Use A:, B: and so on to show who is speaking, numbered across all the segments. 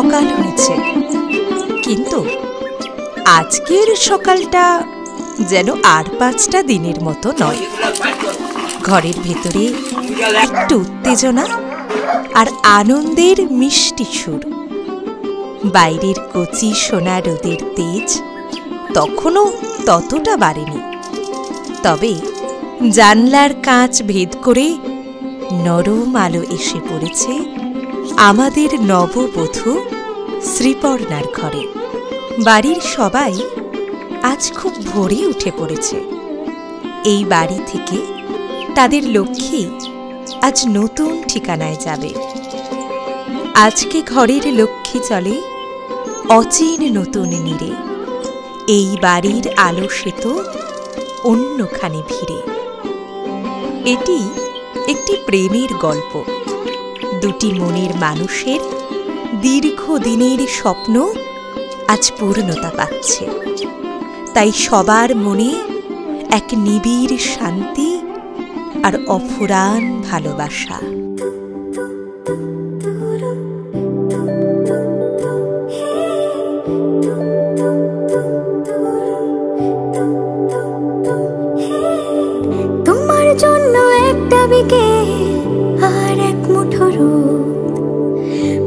A: সকাল হয়েছে, কিন্তু আজকের সকালটা যেন আর 5টা দিনের মতো নয়। ঘরের ভেতরে একটু উত্তেজনা আর আনন্দের মিষ্টি সুর। বাইরের কচি সোনা রোদের তেজ তখনও ততটা বাড়েনি, তবে জানলার কাঁচ ভেদ করে নরম আলো এসে পড়েছে আমাদের নববধূ শ্রীপর্ণার ঘরে। বাড়ির সবাই আজ খুব ভোরে উঠে পড়েছে। এই বাড়ি থেকে তাদের লক্ষ্মী আজ নতুন ঠিকানায় যাবে। আজকে ঘরের লক্ষ্মী চলে অচিন নতুন নীড়ে। এই বাড়ির আলো সেতো অন্যখানে ভিড়ে। এটি একটি প্রেমের গল্প। দুটি মনের মানুষের দীর্ঘদিনের স্বপ্ন আজ পূর্ণতা পাচ্ছে। তাই সবার মনে এক নিবিড় শান্তি আর অফুরান ভালোবাসা।
B: তোমার জন্য একটা বিকেল আর এক মুঠো রোদ,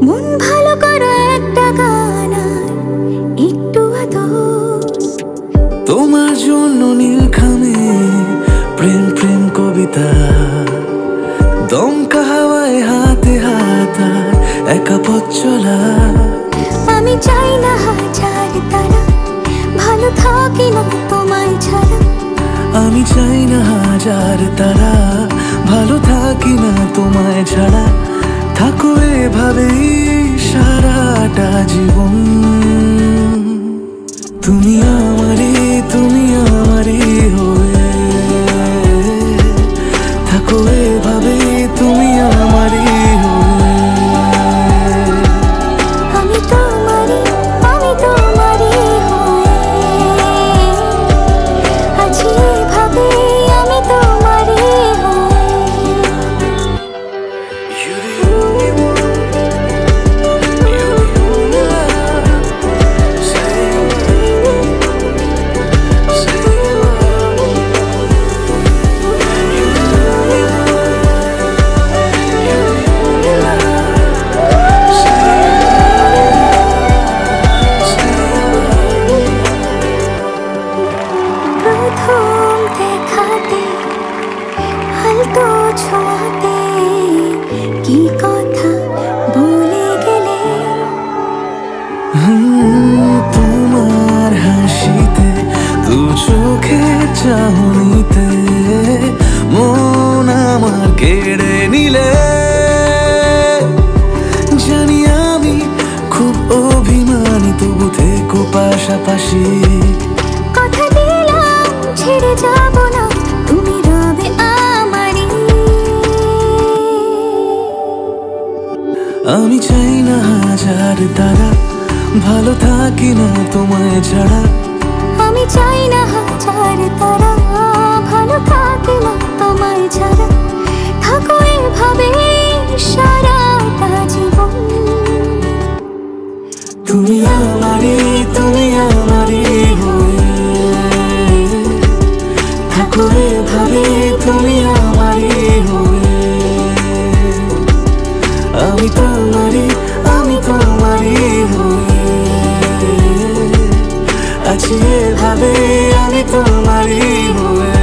B: মন ভালো করো একটা গান আর একটু আদর।
C: তোমার জন্য নীলখামে প্রেম প্রেম কবিতা, দমকা হাওয়ায় হাতে হাত একা পথ চলা।
B: আমি চাই না হাজার তারা, ভালো থাকি না তোমায় ছাড়া।
C: আমি চাই না হাজার তারা, ভালো থাকি না তোমায় ছাড়া। থাকো এভাবেই সারাটা জীবন। তুমি আমারই হয়ে থাকো এভাবেই, তুমি আমারই হয়ে।
B: আমি তোমারই হয়ে আছি এভাবে, আমি তোমারই হয়ে। প্রথম দেখাতে হালতো ছোঁয়াতে কি কথা বলে গেলে।
C: তোমার হাসিতে, দু চোখে চাহনিতে মন আমার কেড়ে নিলে। জানি আমি খুব অভিমানী, তবু থেকো পাশাপাশি।
B: কথা দিলাম ছেড়ে যাব না, তুমি রবে আমারই।
C: আমি চাই না হাজার তারা, ভালো থাকি না তোমায় ছাড়া।
B: আমি চাই না হাজার তারা, ভালো থাকি না তোমায় ছাড়া। থাকো এভাবে সারাটা জীবন।
C: তুমি আমারই হয়ে থাকো এভাবে, তুমি আমারই হয়ে। আমি তোমারই হয়ে আছি এভাবে, আমি তোমারই হয়ে।